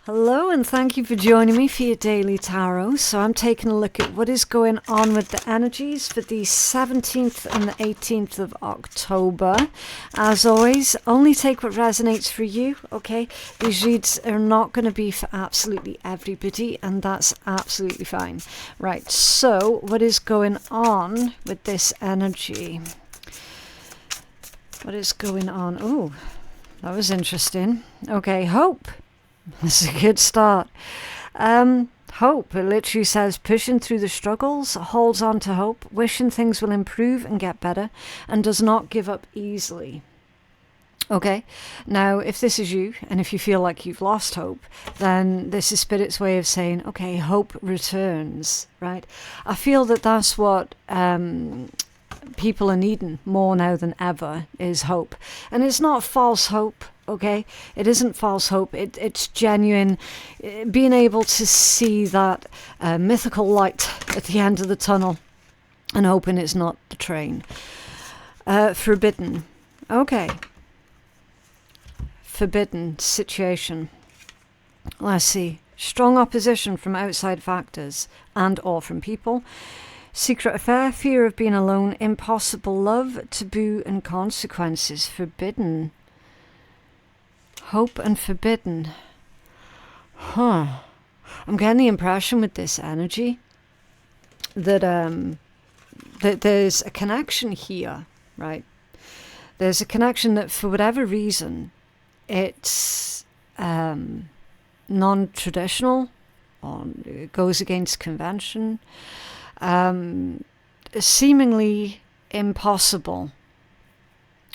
Hello and thank you for joining me for your daily tarot. So I'm taking a look at what is going on with the energies for the 17th and the 18th of October. As always, only take what resonates for you, okay? These reads are not going to be for absolutely everybody, and that's absolutely fine. Right, so what is going on with this energy? What is going on? Oh, that was interesting. Okay, hope. That's a good start. Hope, it literally says pushing through the struggles, holds on to hope, wishing things will improve and get better, and does not give up easily. Okay, now if this is you, and if you feel like you've lost hope, then this is Spirit's way of saying, okay, hope returns, right? I feel that that's what people are needing more now than ever, is hope. And it's not false hope. Okay, it isn't false hope. It's genuine, being able to see that mythical light at the end of the tunnel and hoping it's not the train. Forbidden. Okay. Forbidden situation. Let's see. Strong opposition from outside factors and or from people. Secret affair, fear of being alone, impossible love, taboo and consequences. Forbidden. Hope and forbidden. I'm getting the impression with this energy that that there's a connection here, right? There's a connection that for whatever reason it's non-traditional, or it goes against convention, seemingly impossible,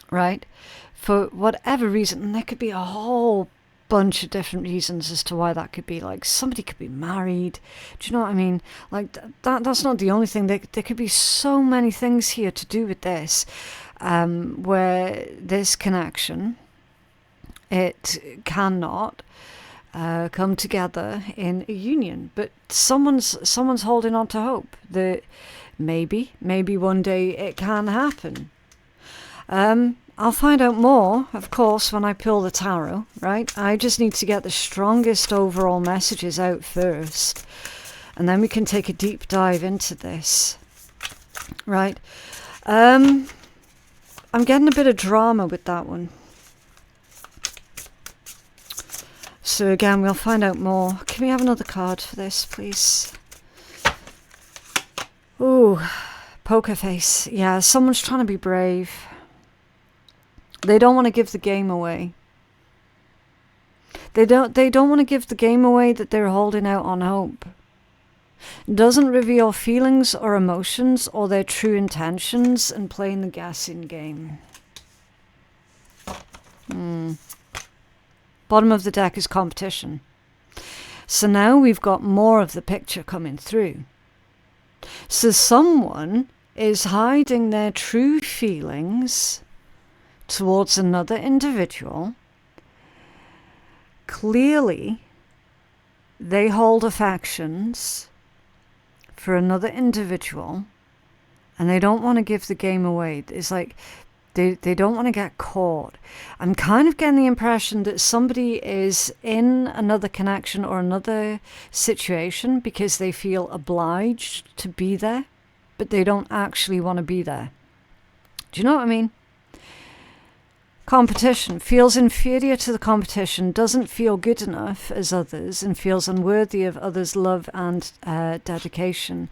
right? For whatever reason, and there could be a whole bunch of different reasons as to why that could be. Like, somebody could be married. Do you know what I mean? Like, that's not the only thing. There could be so many things here to do with this, where this connection, it cannot come together in a union. But someone's holding on to hope that maybe one day it can happen. I'll find out more, of course, when I pull the tarot, right? I just need to get the strongest overall messages out first, and then we can take a deep dive into this, right? I'm getting a bit of drama with that one. So again, we'll find out more. Can we have another card for this, please? Ooh, poker face. Yeah, someone's trying to be brave. They don't want to give the game away. They don't want to give the game away that they're holding out on hope. It doesn't reveal feelings or emotions or their true intentions, and playing the guessing game. Bottom of the deck is competition. So now we've got more of the picture coming through. So someone is hiding their true feelings towards another individual. Clearly, they hold affections for another individual, and they don't want to give the game away. It's like they don't want to get caught. I'm kind of getting the impression that somebody is in another connection or another situation because they feel obliged to be there, but they don't actually want to be there. Do you know what I mean? Competition, feels inferior to the competition, doesn't feel good enough as others, and feels unworthy of others' love and dedication.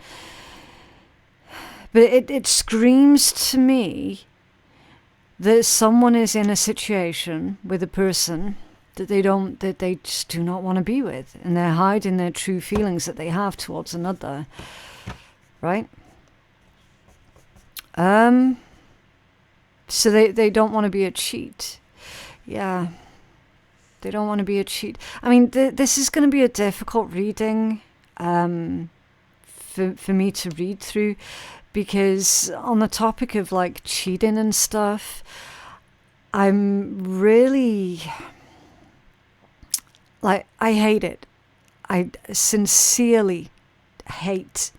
But it screams to me that someone is in a situation with a person that they just do not want to be with, and they're hiding their true feelings that they have towards another, right? So they don't want to be a cheat. Yeah. They don't want to be a cheat. I mean, this is going to be a difficult reading for me to read through, because on the topic of like cheating and stuff, I'm really, like, I hate it. I sincerely hate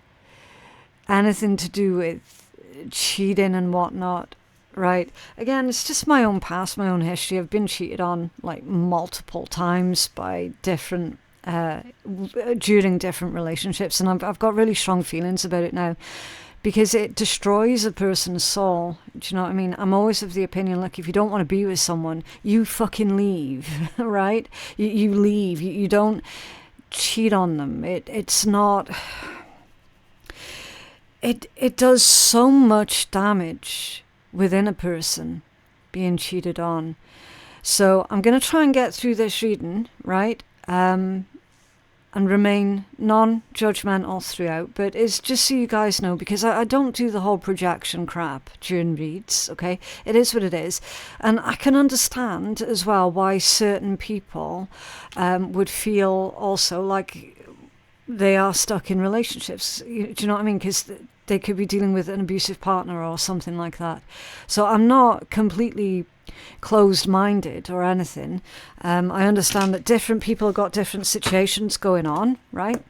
anything to do with cheating and whatnot. Right. Again, it's just my own past, my own history. I've been cheated on like multiple times by different during different relationships, and I've got really strong feelings about it now, because it destroys a person's soul. Do you know what I mean? I'm always of the opinion, like, if you don't want to be with someone, you fucking leave, right? You leave. You don't cheat on them. It's not... It does so much damage within a person being cheated on. So I'm going to try and get through this reading, right? And remain non-judgmental throughout. But it's just so you guys know, because I don't do the whole projection crap during reads, okay? It is what it is. And I can understand as well why certain people would feel also like they are stuck in relationships. Do you know what I mean? Because they could be dealing with an abusive partner or something like that. So I'm not completely closed-minded or anything. I understand that different people have got different situations going on, right?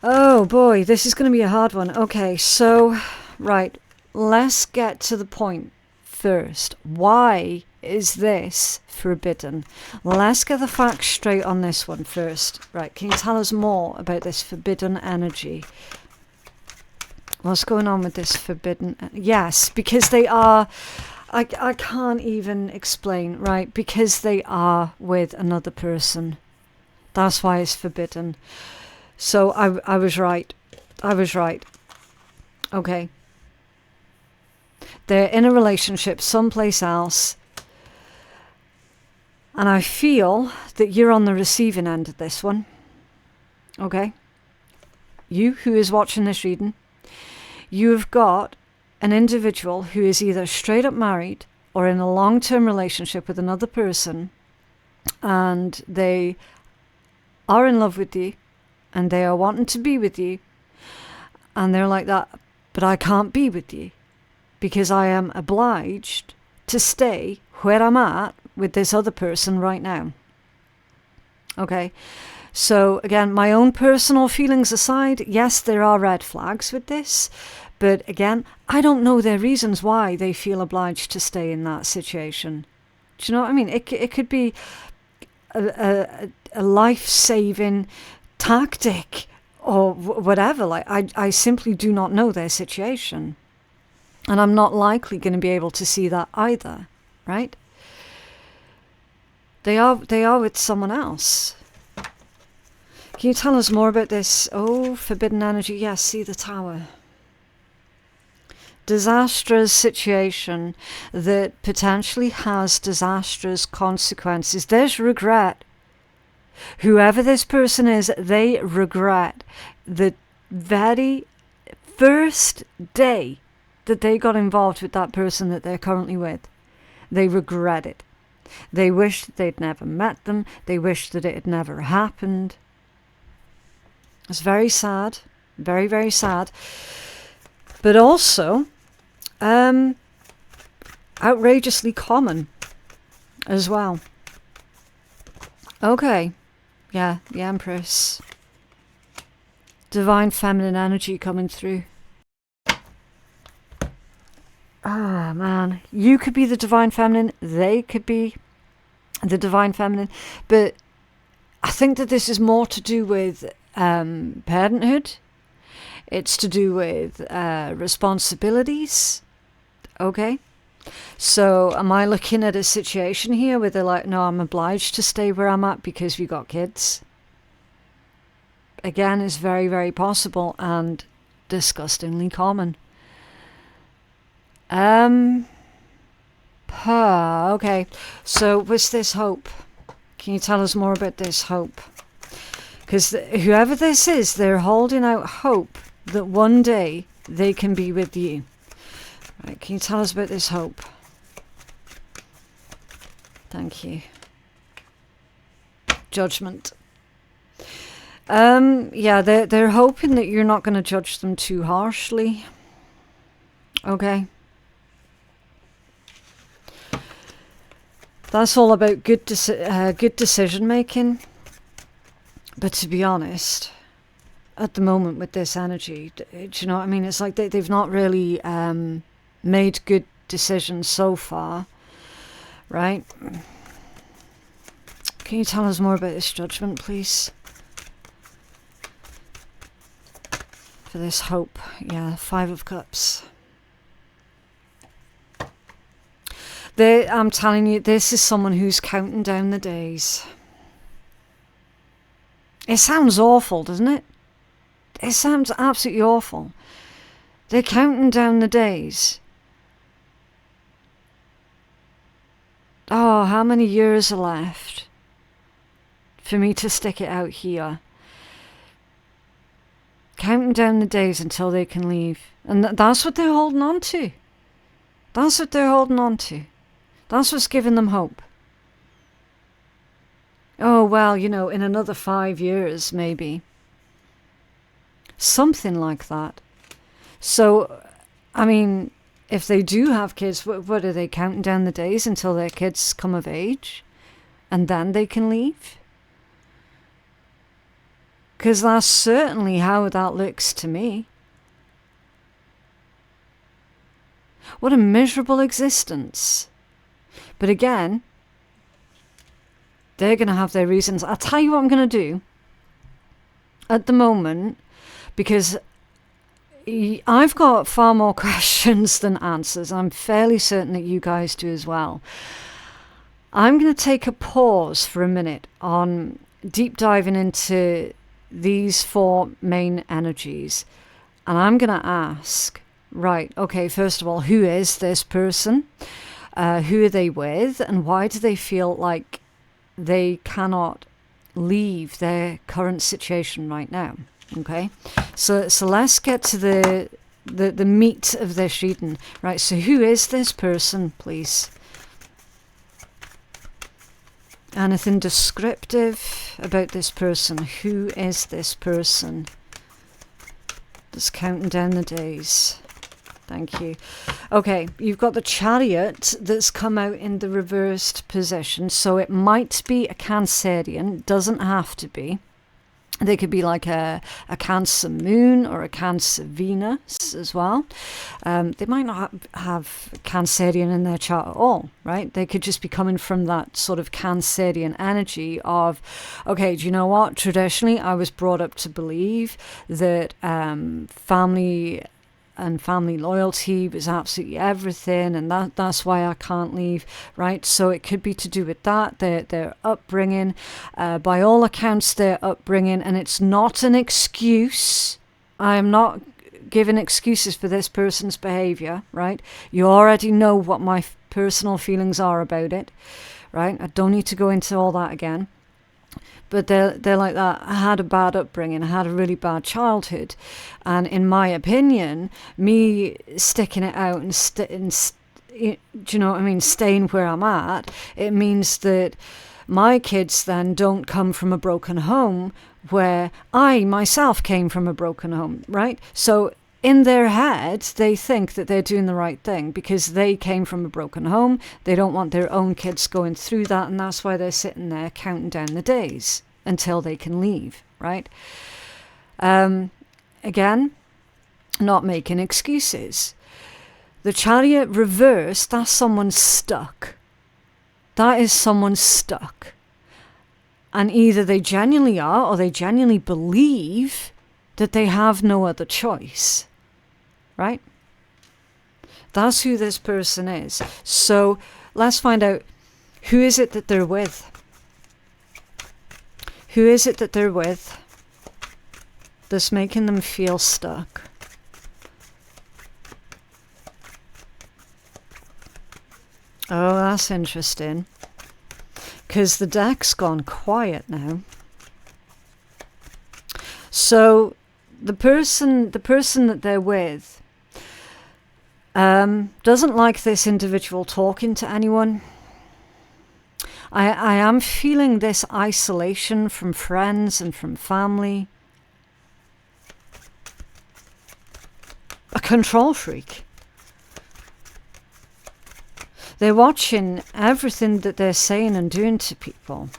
Oh boy, this is going to be a hard one. Okay, so, right, let's get to the point first. Why is this forbidden? Let's get the facts straight on this one first. Right, can you tell us more about this forbidden energy? What's going on with this forbidden? Yes, because they are... I can't even explain, right? Because they are with another person. That's why it's forbidden. So I was right. I was right. Okay. They're in a relationship someplace else. And I feel that you're on the receiving end of this one. Okay? You who is watching this reading, you've got an individual who is either straight up married or in a long-term relationship with another person, and they are in love with you and they are wanting to be with you, and they're like that, but I can't be with you because I am obliged to stay where I'm at with this other person right now. Okay, so again, my own personal feelings aside, yes, there are red flags with this, but again, I don't know their reasons why they feel obliged to stay in that situation. Do you know what I mean? It could be a life-saving tactic or whatever. Like, I simply do not know their situation, and I'm not likely going to be able to see that either, right? They are with someone else. Can you tell us more about this? Oh, forbidden energy. Yes, see the Tower. Disastrous situation that potentially has disastrous consequences. There's regret. Whoever this person is, they regret the very first day that they got involved with that person that they're currently with. They regret it. They wish they'd never met them. They wish that it had never happened. It's very sad. Very, very sad. But also outrageously common as well. Okay. Yeah, the Empress. Divine feminine energy coming through. Ah, man. You could be the divine feminine. They could be the divine feminine. But I think that this is more to do with parenthood. It's to do with responsibilities. Okay. So am I looking at a situation here where they're like, no, I'm obliged to stay where I'm at because we got kids? Again, it's very, very possible and disgustingly common. Okay. So what's this hope? Can you tell us more about this hope? Because whoever this is, they're holding out hope that one day they can be with you. Right, can you tell us about this hope? Thank you. Judgment. Yeah, they're hoping that you're not going to judge them too harshly. Okay. That's all about good decision making. But to be honest, at the moment with this energy, do you know what I mean? It's like they've not really made good decisions so far, right? Can you tell us more about this judgment, please? For this hope. Yeah, 5 of Cups. I'm telling you, this is someone who's counting down the days. It sounds awful, doesn't it? It sounds absolutely awful. They're counting down the days. Oh, how many years are left for me to stick it out here? Counting down the days until they can leave. And that's what they're holding on to. That's what they're holding on to. That's what's giving them hope. Oh, well, you know, in another 5 years, maybe. Something like that. So, I mean, if they do have kids, what are they counting down the days until their kids come of age? And then they can leave? Because that's certainly how that looks to me. What a miserable existence. But again, they're going to have their reasons. I'll tell you what I'm going to do at the moment, because I've got far more questions than answers. I'm fairly certain that you guys do as well. I'm going to take a pause for a minute on deep diving into these 4 main energies. And I'm going to ask, right, okay, first of all, who is this person? Who are they with? And why do they feel like they cannot leave their current situation right now? Okay, so let's get to the meat of this reading. Right, so who is this person, please? Anything descriptive about this person? Who is this person that's counting down the days? Thank you. Okay, you've got the Chariot that's come out in the reversed position. So it might be a Cancerian, doesn't have to be. They could be like a Cancer moon or a Cancer Venus as well. They might not have Cancerian in their chart at all, right? They could just be coming from that sort of Cancerian energy of, okay, do you know what? Traditionally, I was brought up to believe that family and family loyalty was absolutely everything, and that's why I can't leave, right? So it could be to do with that, their upbringing, by all accounts, their upbringing, and it's not an excuse. I am not giving excuses for this person's behavior, right? You already know what my personal feelings are about it, right? I don't need to go into all that again. But they're like that. I had a bad upbringing. I had a really bad childhood. And in my opinion, me sticking it out and, do you know what I mean, staying where I'm at, it means that my kids then don't come from a broken home where I myself came from a broken home, right? So in their head, they think that they're doing the right thing because they came from a broken home. They don't want their own kids going through that, and that's why they're sitting there counting down the days until they can leave, right? Again, not making excuses. The Chariot reversed, that's someone stuck. That is someone stuck. And either they genuinely are or they genuinely believe that they have no other choice. Right? That's who this person is. So let's find out, who is it that they're with? Who is it that they're with that's making them feel stuck? Oh, that's interesting. Because the deck's gone quiet now. So the person that they're with doesn't like this individual talking to anyone. I am feeling this isolation from friends and from family. A control freak. They're watching everything that they're saying and doing to people.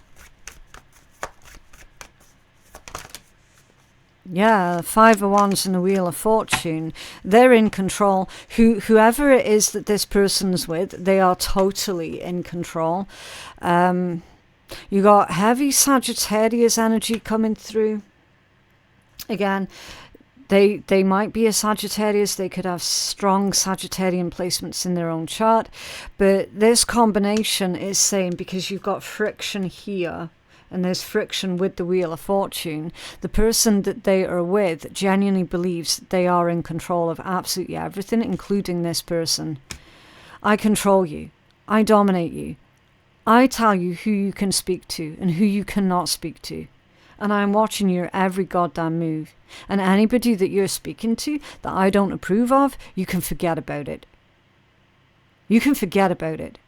Yeah, 5 of Wands and the Wheel of Fortune. They're in control. Whoever it is that this person's with, they are totally in control. You got heavy Sagittarius energy coming through. Again, they might be a Sagittarius. They could have strong Sagittarian placements in their own chart. But this combination is saying, because you've got friction here, and there's friction with the Wheel of Fortune, the person that they are with genuinely believes that they are in control of absolutely everything, including this person. I control you. I dominate you. I tell you who you can speak to and who you cannot speak to. And I'm watching your every goddamn move. And anybody that you're speaking to that I don't approve of, you can forget about it. You can forget about it.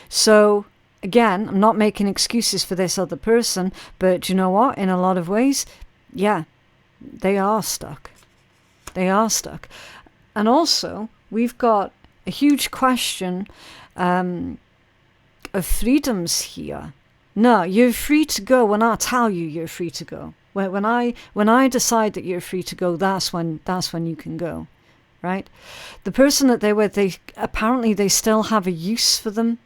So, again, I'm not making excuses for this other person, but you know what? In a lot of ways, yeah, they are stuck. They are stuck. And also, we've got a huge question of freedoms here. No, you're free to go when I tell you you're free to go. When I decide that you're free to go, that's when you can go, right? The person that they're with, they still have a use for them,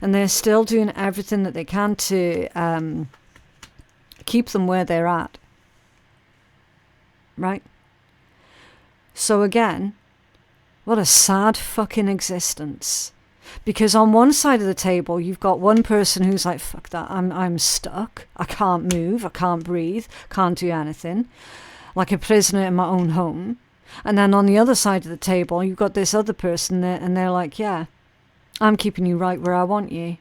and they're still doing everything that they can to keep them where they're at, right? So again, what a sad fucking existence. Because on one side of the table, you've got one person who's like, fuck that, I'm stuck. I can't move, I can't breathe, can't do anything. Like a prisoner in my own home. And then on the other side of the table, you've got this other person there, and they're like, yeah, I'm keeping you right where I want you.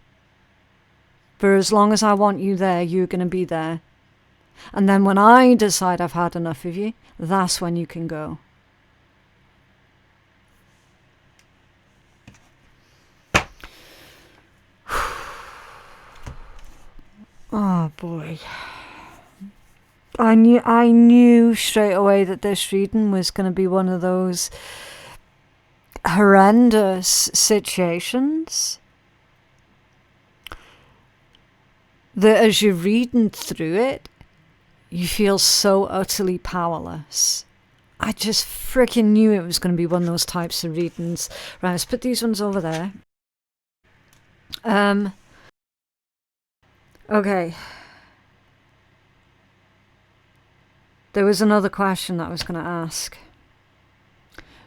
For as long as I want you there, you're going to be there. And then when I decide I've had enough of you, that's when you can go. Oh boy. I knew straight away that this reading was going to be one of those horrendous situations that as you're reading through it, you feel so utterly powerless. I just freaking knew it was going to be one of those types of readings. Right, let's put these ones over there. Okay. There was another question that I was going to ask.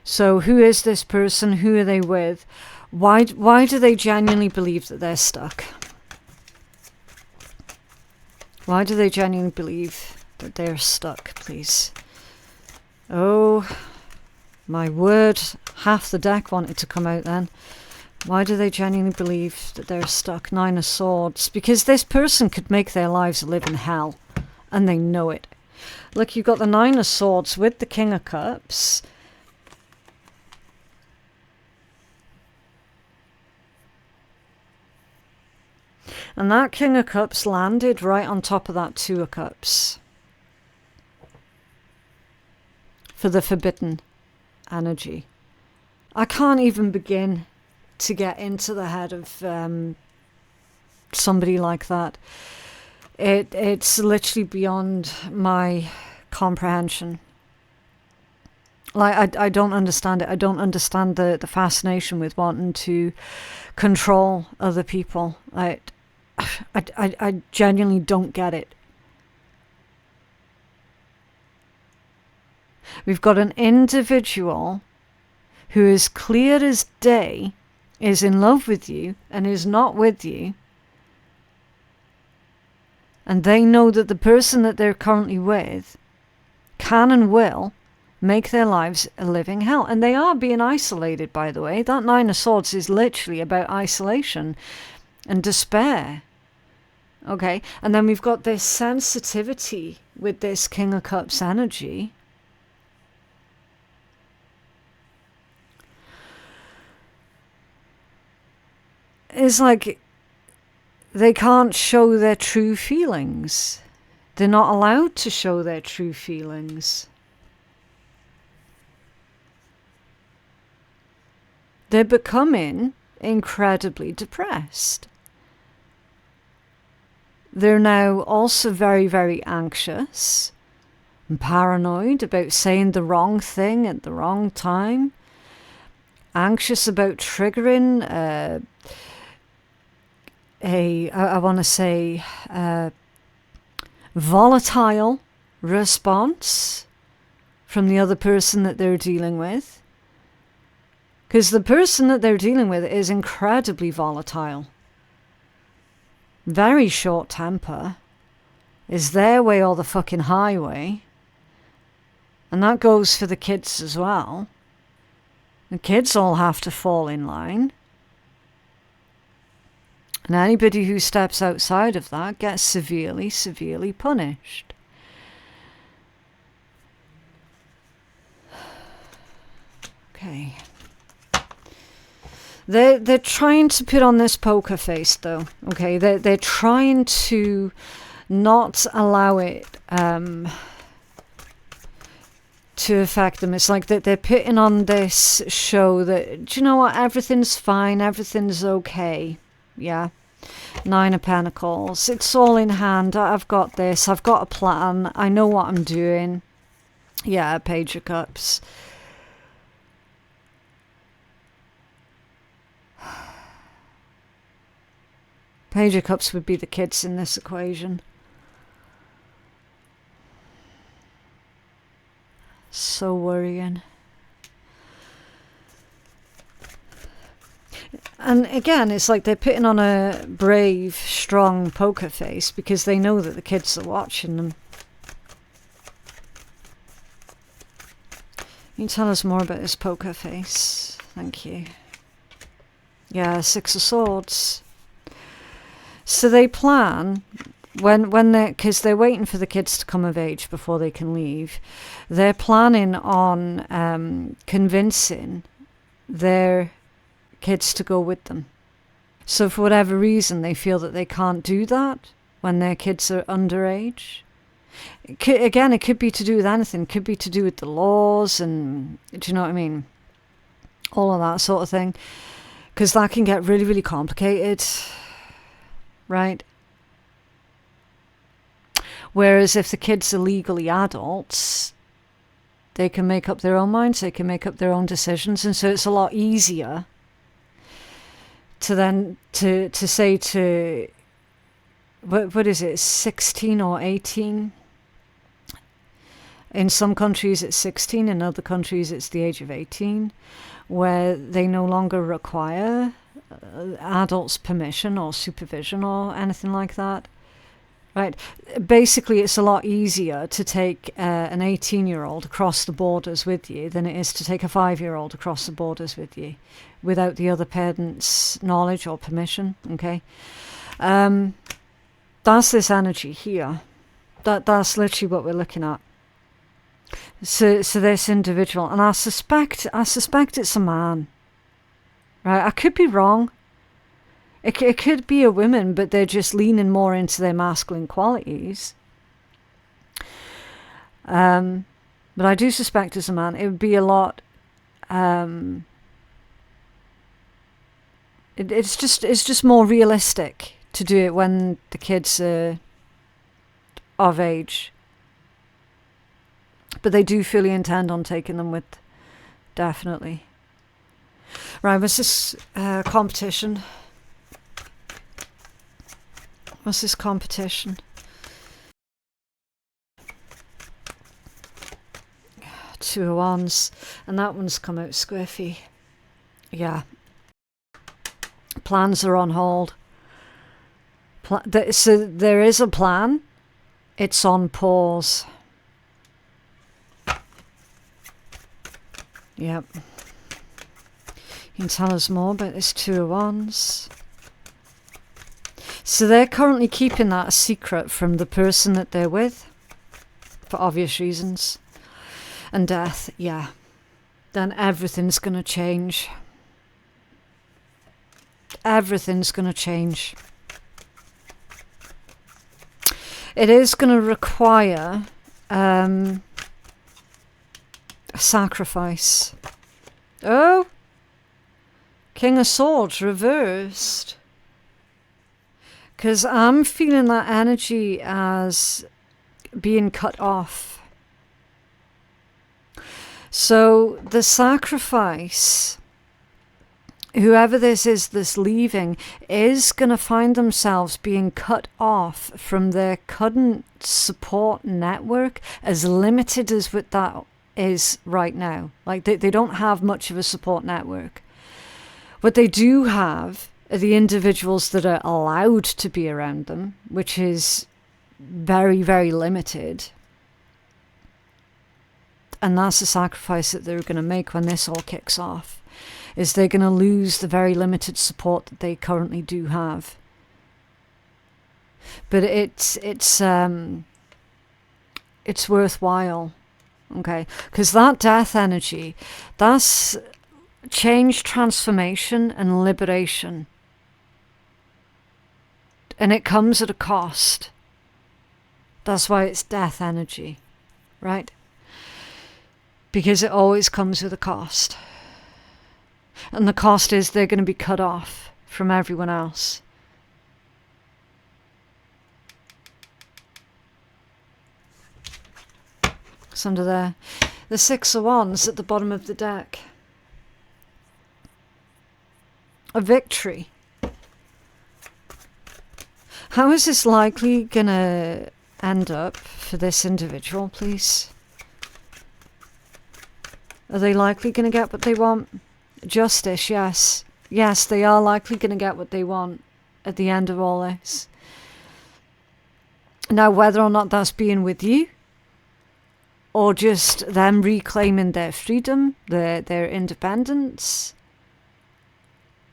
So, who is this person? Who are they with? Why do they genuinely believe that they're stuck? Why do they genuinely believe that they're stuck, please? Oh, my word. Half the deck wanted to come out then. Why do they genuinely believe that they're stuck? Nine of Swords. Because this person could make their lives a living hell. And they know it. Look, you've got the Nine of Swords with the King of Cups. And that King of Cups landed right on top of that Two of Cups. For the forbidden energy. I can't even begin to get into the head of somebody like that. It's literally beyond my comprehension. Like, I don't understand it. I don't understand the fascination with wanting to control other people. I genuinely don't get it. We've got an individual who is clear as day, is in love with you and is not with you. And they know that the person that they're currently with can and will make their lives a living hell. And they are being isolated, by the way. That Nine of Swords is literally about isolation and despair. Okay, and then we've got this sensitivity with this King of Cups energy. It's like they can't show their true feelings. They're not allowed to show their true feelings. They're becoming incredibly depressed. They're now also very, very anxious and paranoid about saying the wrong thing at the wrong time. Anxious about triggering I want to say, volatile response from the other person that they're dealing with. Because the person that they're dealing with is incredibly volatile. Very short temper. Is their way or the fucking highway. And that goes for the kids as well. The kids all have to fall in line. And anybody who steps outside of that gets severely, severely punished. Okay. They're trying to put on this poker face, though. Okay, they're trying to not allow it to affect them. It's like that they're putting on this show that, do you know what, everything's fine, everything's okay. Yeah. 9 of Pentacles. It's all in hand. I've got this. I've got a plan. I know what I'm doing. Yeah, Page of Cups. Page of Cups would be the kids in this equation. So worrying. And again, it's like they're putting on a brave, strong poker face because they know that the kids are watching them. Can you tell us more about this poker face? Thank you. Yeah, 6 of Swords. So they plan, because they're waiting for the kids to come of age before they can leave, they're planning on convincing their kids to go with them. So for whatever reason, they feel that they can't do that when their kids are underage. It could be to do with anything. It could be to do with the laws and, do you know what I mean? All of that sort of thing. Because that can get really, really complicated. Right? Whereas if the kids are legally adults, they can make up their own minds, they can make up their own decisions, and so it's a lot easier to then to say to what is it, 16 or 18? In some countries it's 16, in other countries it's the age of 18, where they no longer require adults' permission or supervision or anything like that. Right. Basically, it's a lot easier to take an 18-year-old across the borders with you than it is to take a 5-year-old across the borders with you without the other parent's knowledge or permission. Okay. That's this energy here. That's literally what we're looking at. So this individual, and I suspect it's a man. Right. I could be wrong. It could be a woman, but they're just leaning more into their masculine qualities. But I do suspect it's a man. It would be a lot. It's just more realistic to do it when the kids are of age. But they do fully intend on taking them with, definitely. Right, what's this competition? What's this competition? 2 of Wands. And that one's come out squiffy. Yeah. Plans are on hold. So there is a plan. It's on pause. Yep. You can tell us more about this 2 of Wands. So they're currently keeping that a secret from the person that they're with, for obvious reasons. And death, yeah. Then everything's going to change. Everything's going to change. It is going to require a sacrifice. Oh! King of Swords reversed. Because I'm feeling that energy as being cut off. So the sacrifice whoever this is that's leaving is going to find themselves being cut off from their current support network, as limited as what that is right now. Like they don't have much of a support network. What they do have are the individuals that are allowed to be around them, which is very, very limited. And that's the sacrifice that they're going to make when this all kicks off, is they're going to lose the very limited support that they currently do have. But it's worthwhile, okay? Because that death energy, that's change, transformation, and liberation. And it comes at a cost. That's why it's death energy, right? Because it always comes with a cost. And the cost is they're going to be cut off from everyone else. It's under there. The Six of Wands at the bottom of the deck. A victory. How is this likely going to end up for this individual, please? Are they likely going to get what they want? Justice, yes. Yes, they are likely going to get what they want at the end of all this. Now, whether or not that's being with you, or just them reclaiming their freedom, their independence,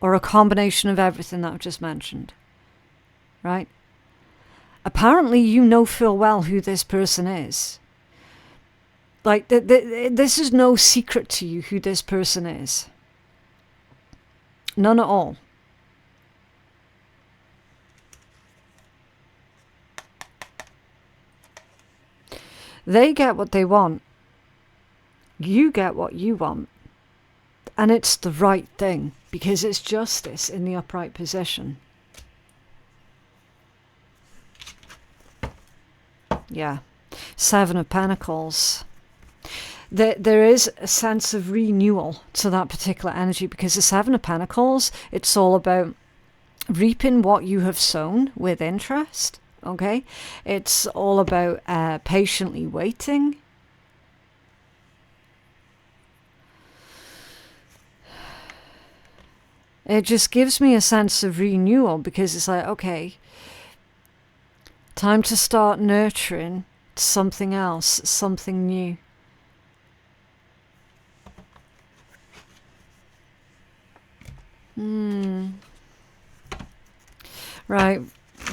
or a combination of everything that I've just mentioned, right? Apparently you know full well who this person is. Like, this is no secret to you who this person is. None at all. They get what they want. You get what you want. And it's the right thing, because it's justice in the upright position. Yeah. Seven of Pentacles. There is a sense of renewal to that particular energy, because the Seven of Pentacles, it's all about reaping what you have sown with interest. Okay, it's all about patiently waiting. It just gives me a sense of renewal, because it's like, okay, time to start nurturing something else, something new. Right,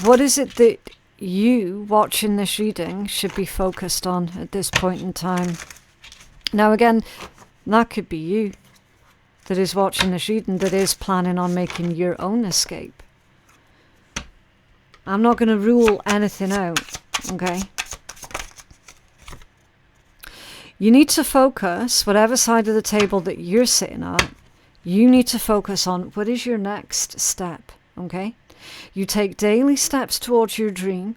what is it that you watching this reading should be focused on at this point in time? Now again, that could be you that is watching this reading, that is planning on making your own escape. I'm not going to rule anything out, okay? You need to focus, whatever side of the table that you're sitting at, you need to focus on what is your next step, okay? You take daily steps towards your dream,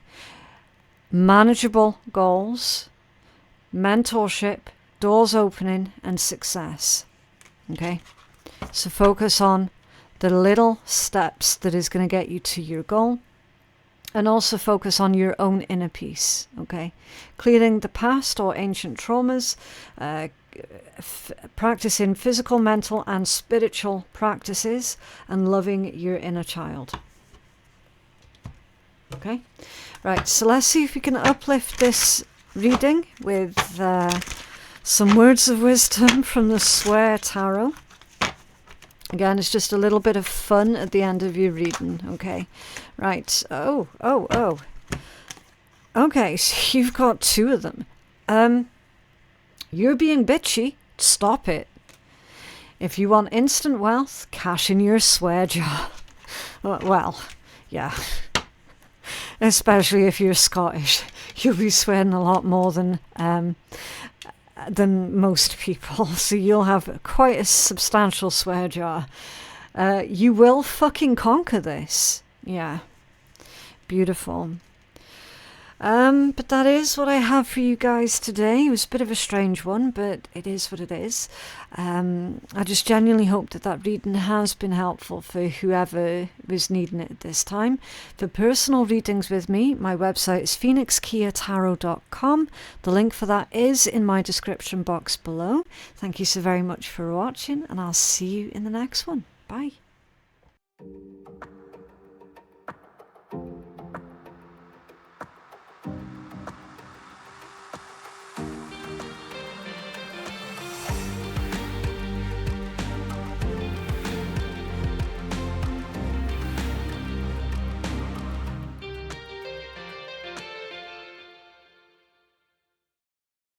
manageable goals, mentorship, doors opening, and success, okay? So focus on the little steps that is going to get you to your goal, and also focus on your own inner peace, okay? Clearing the past or ancient traumas, practicing physical, mental, and spiritual practices, and loving your inner child. Okay, right, so let's see if we can uplift this reading with some words of wisdom from the Swear Tarot. Again, it's just a little bit of fun at the end of your reading, okay? Right, oh. Okay, so you've got two of them. You're being bitchy. Stop it. If you want instant wealth, cash in your swear jar. Well, yeah. Especially if you're Scottish. You'll be swearing a lot more than most people. So you'll have quite a substantial swear jar. You will fucking conquer this. Yeah. Beautiful. But that is what I have for you guys today. It was a bit of a strange one, but it is what it is. I just genuinely hope that that reading has been helpful for whoever was needing it at this time. For personal readings with me, my website is phoenixkeiatarot.com. The link for that is in my description box below. Thank you so very much for watching, and I'll see you in the next one. Bye.